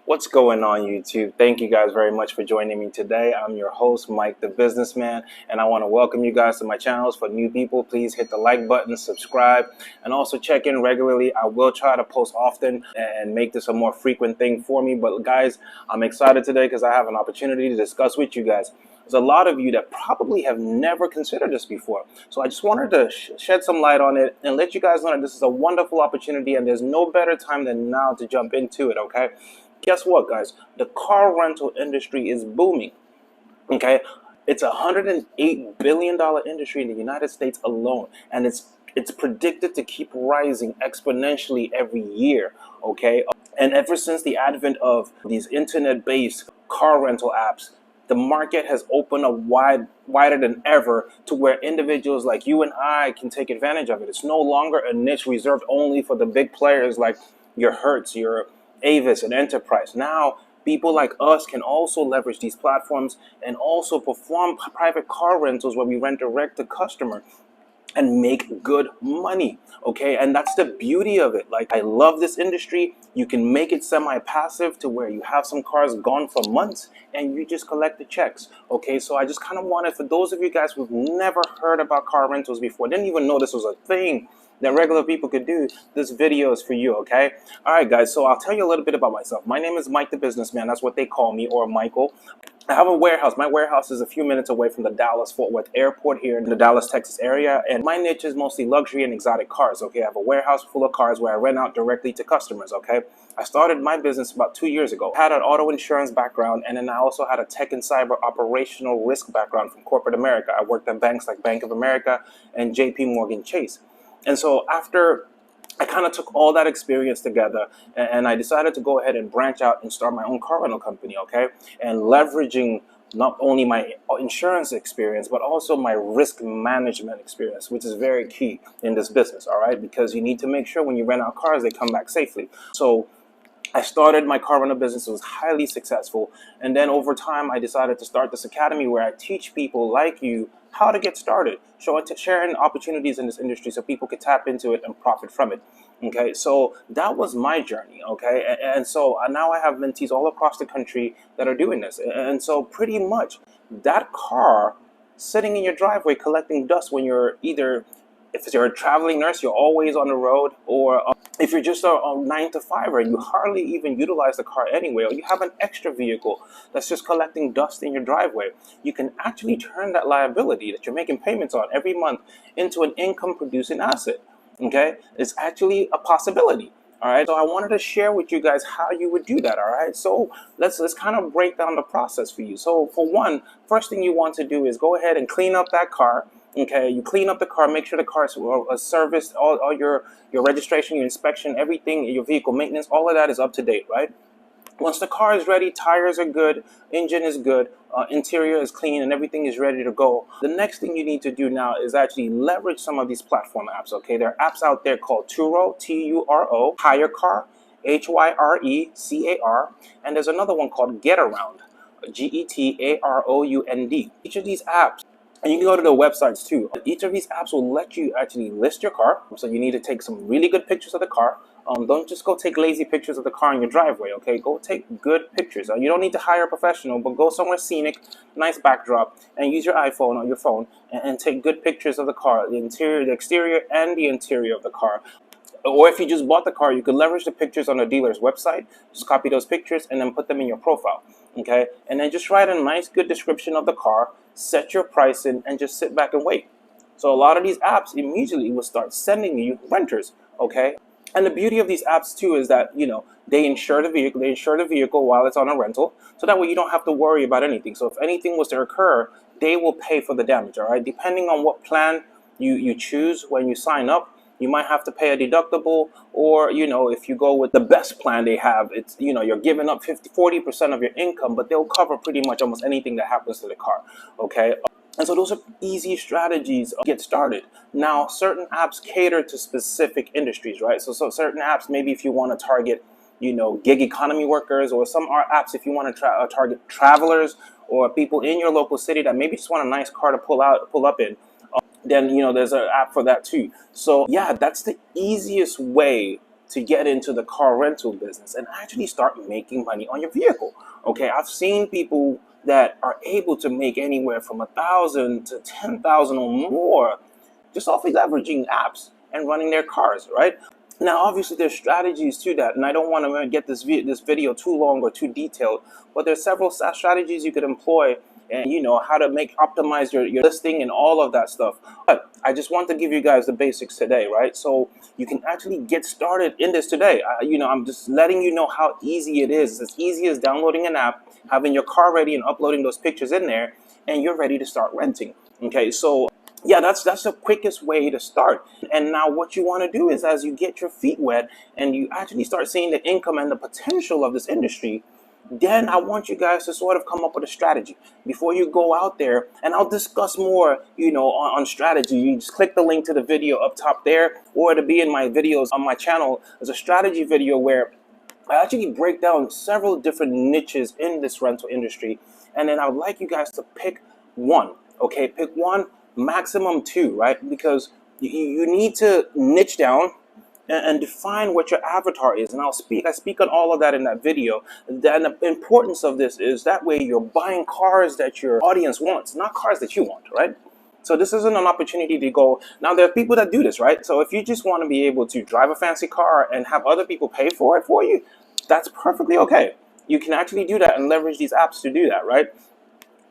What's going on, YouTube? Thank you guys very much for joining me today. I'm your host, Mike the Businessman, and I want to welcome you guys to my channels. For new people, please hit the like button, subscribe, and also check in regularly. I will try to post often and make this a more frequent thing for me. But guys, I'm excited today because I have an opportunity to discuss with you guys. There's a lot of you that probably have never considered this before. So I just wanted to shed some light on it and let you guys know that this is a wonderful opportunity and there's no better time than now to jump into it, okay? Guess what, guys? The car rental industry is booming, okay? It's a $108 billion industry in the United States alone, and it's predicted to keep rising exponentially every year, okay? And ever since the advent of these internet-based car rental apps, the market has opened up wider than ever to where individuals like you and I can take advantage of it. It's no longer a niche reserved only for the big players like your Hertz, your Avis, and Enterprise. Now, people like us can also leverage these platforms and also perform private car rentals where we rent direct to customer and make good money, okay? And that's the beauty of it. Like, I love this industry. You can make it semi-passive to where you have some cars gone for months and you just collect the checks, okay? So I just kind of wanted, for those of you guys who've never heard about car rentals before, didn't even know this was a thing that regular people could do, this video is for you, okay? All right, guys, so I'll tell you a little bit about myself. My name is Mike the Businessman. That's what they call me, or Michael. I have a warehouse. My warehouse is a few minutes away from the Dallas-Fort Worth airport here in the Dallas, Texas area. And my niche is mostly luxury and exotic cars, okay? I have a warehouse full of cars where I rent out directly to customers, okay? I started my business about 2 years ago. I had an auto insurance background, and then I also had a tech and cyber operational risk background from corporate America. I worked at banks like Bank of America and JP Morgan Chase. And so after I kind of took all that experience together and I decided to go ahead and branch out and start my own car rental company, okay? And leveraging not only my insurance experience, but also my risk management experience, which is very key in this business, all right? Because you need to make sure when you rent out cars, they come back safely. So I started my car rental business. It was highly successful. And then over time, I decided to start this academy where I teach people like you how to get started, sharing opportunities in this industry so people could tap into it and profit from it. Okay, so that was my journey. Okay, and so now I have mentees all across the country that are doing this. And so pretty much that car sitting in your driveway collecting dust when you're either, if you're a traveling nurse, you're always on the road, or if you're just a 9-to-5er and you hardly even utilize the car anyway, or you have an extra vehicle that's just collecting dust in your driveway, you can actually turn that liability that you're making payments on every month into an income-producing asset. Okay, it's actually a possibility. All right, so I wanted to share with you guys how you would do that. All right, so let's kind of break down the process for you. So for one, first thing you want to do is go ahead and clean up that car. Okay, you clean up the car, make sure the car is serviced, all your registration, your inspection, everything, your vehicle maintenance, all of that is up to date, right? Once the car is ready, tires are good, engine is good, interior is clean, and everything is ready to go, the next thing you need to do now is actually leverage some of these platform apps, okay? There are apps out there called Turo, T-U-R-O, Hire Car, H-Y-R-E-C-A-R, and there's another one called Get Around, G-E-T-A-R-O-U-N-D. Each of these apps, and you can go to their websites too. Each of these apps will let you actually list your car. So you need to take some really good pictures of the car. Don't just go take lazy pictures of the car in your driveway, okay? Go take good pictures. You don't need to hire a professional, but go somewhere scenic, nice backdrop, and use your iPhone or your phone and take good pictures of the car, the interior, the exterior, and the interior of the car. Or if you just bought the car, you could leverage the pictures on the dealer's website. Just copy those pictures and then put them in your profile, okay? And then just write a nice, good description of the car, set your price in, and just sit back and wait. So a lot of these apps immediately will start sending you renters, okay? And the beauty of these apps too is that, you know, they insure the vehicle while it's on a rental, so that way you don't have to worry about anything. So if anything was to occur, they will pay for the damage, all right? Depending on what plan you choose when you sign up, you might have to pay a deductible, or, you know, if you go with the best plan they have, it's, you know, you're giving up 40% of your income, but they'll cover pretty much almost anything that happens to the car, okay? And so those are easy strategies to get started. Now, certain apps cater to specific industries, right? So certain apps, maybe if you want to target, you know, gig economy workers, or some are apps if you want to target travelers or people in your local city that maybe just want a nice car to pull up in. Then, you know, there's an app for that too. So yeah, that's the easiest way to get into the car rental business and actually start making money on your vehicle. Okay, I've seen people that are able to make anywhere from 1,000 to 10,000 or more just off of leveraging apps and running their cars, right? Now, obviously, there's strategies to that, and I don't want to get this video too long or too detailed, but there's several strategies you could employ, and how to optimize your listing and all of that stuff. But I just want to give you guys the basics today, right? So you can actually get started in this today. I'm just letting you know how easy it is. It's as easy as downloading an app, having your car ready, and uploading those pictures in there, and you're ready to start renting. Okay, so yeah, that's the quickest way to start. And now what you want to do is, as you get your feet wet and you actually start seeing the income and the potential of this industry, then I want you guys to sort of come up with a strategy before you go out there. And I'll discuss more, on strategy. You just click the link to the video up top there, or to be in my videos on my channel. There's a strategy video where I actually break down several different niches in this rental industry. And then I would like you guys to pick one, okay? Pick one, maximum two, right? Because you need to niche down and define what your avatar is. And I speak on all of that in that video. Then the importance of this is that way you're buying cars that your audience wants, not cars that you want, right? So this isn't an opportunity to go. Now, there are people that do this, right? So if you just want to be able to drive a fancy car and have other people pay for it for you, that's perfectly okay. You can actually do that and leverage these apps to do that, right?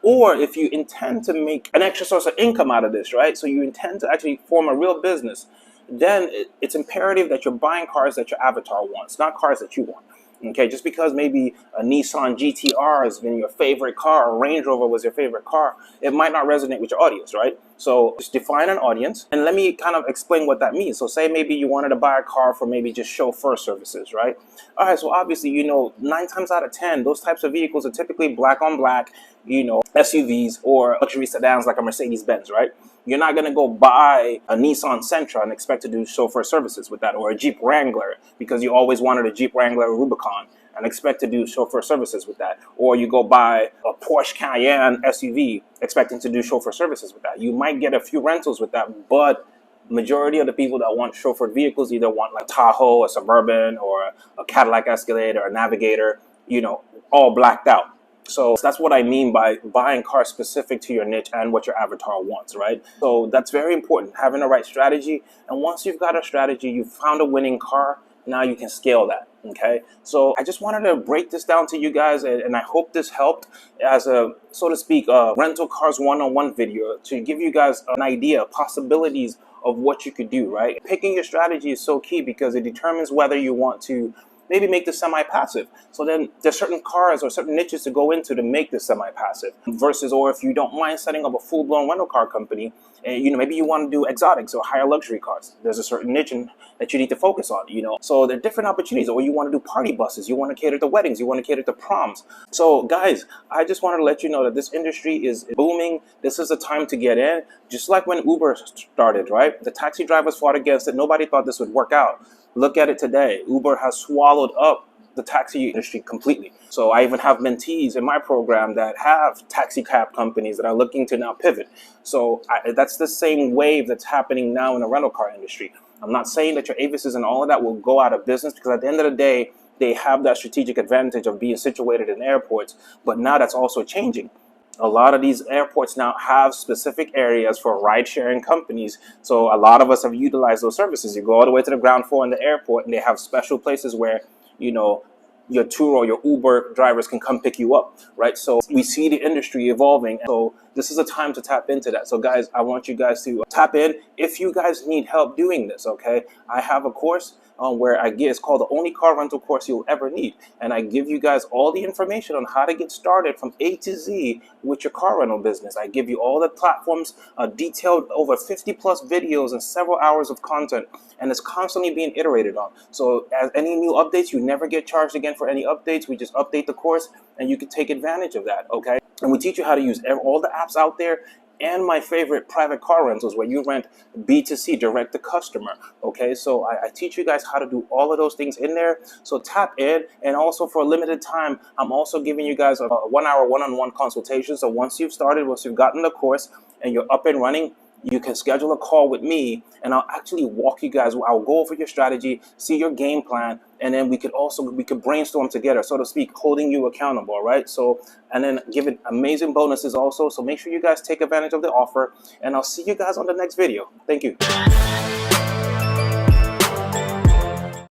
Or if you intend to make an extra source of income out of this, right? So you intend to actually form a real business, then it's imperative that you're buying cars that your avatar wants, not cars that you want. Okay, just because maybe a Nissan GTR has been your favorite car, a Range Rover was your favorite car, it might not resonate with your audience, right? So just define an audience, and let me kind of explain what that means. So say maybe you wanted to buy a car for maybe just chauffeur services, right? All right, so obviously, 9 times out of 10, those types of vehicles are typically black on black, SUVs or luxury sedans like a Mercedes-Benz, right? You're not going to go buy a Nissan Sentra and expect to do chauffeur services with that, or a Jeep Wrangler because you always wanted a Jeep Wrangler Rubicon and expect to do chauffeur services with that. Or you go buy a Porsche Cayenne SUV expecting to do chauffeur services with that. You might get a few rentals with that, but majority of the people that want chauffeured vehicles either want like Tahoe, a Suburban, or a Cadillac Escalade, or a Navigator, all blacked out. So that's what I mean by buying cars specific to your niche and what your avatar wants, right? So that's very important, having the right strategy. And once you've got a strategy, you've found a winning car, now you can scale that, okay? So I just wanted to break this down to you guys, and I hope this helped as a, so to speak, rental cars one-on-one video to give you guys an idea, possibilities of what you could do, right? Picking your strategy is so key because it determines whether you want to maybe make this semi-passive. So then there's certain cars or certain niches to go into to make this semi-passive versus, or if you don't mind setting up a full-blown rental car company, and maybe you want to do exotics or higher luxury cars. There's a certain niche that you need to focus on, So there are different opportunities. Or you want to do party buses, you want to cater to weddings, you want to cater to proms. So guys, I just wanted to let you know that this industry is booming. This is a time to get in. Just like when Uber started, right? The taxi drivers fought against it. Nobody thought this would work out. Look at it today. Uber has swallowed up the taxi industry completely. So I even have mentees in my program that have taxi cab companies that are looking to now pivot. So that's the same wave that's happening now in the rental car industry. I'm not saying that your Avises and all of that will go out of business, because at the end of the day, they have that strategic advantage of being situated in airports. But now that's also changing. A lot of these airports now have specific areas for ride-sharing companies. So a lot of us have utilized those services. You go all the way to the ground floor in the airport, and they have special places where, your Turo, your Uber drivers can come pick you up, right? So we see the industry evolving. So this is a time to tap into that. So guys, I want you guys to tap in if you guys need help doing this, okay? I have a course where it's called the only car rental course you'll ever need. And I give you guys all the information on how to get started from A to Z with your car rental business. I give you all the platforms, detailed over 50 plus videos and several hours of content. And it's constantly being iterated on. So as any new updates, you never get charged again for any updates. We just update the course and you can take advantage of that, okay? And we teach you how to use all the apps out there, and my favorite, private car rentals, where you rent B2C, direct to customer. Okay, so I teach you guys how to do all of those things in there. So tap in, and also for a limited time, I'm also giving you guys a 1 hour one-on-one consultation. So once you've started, once you've gotten the course and you're up and running, you can schedule a call with me, and I'll actually walk you guys. I'll go over your strategy, see your game plan, and then we could brainstorm together, so to speak, holding you accountable, right? So, and then give it amazing bonuses also. So make sure you guys take advantage of the offer, and I'll see you guys on the next video. Thank you.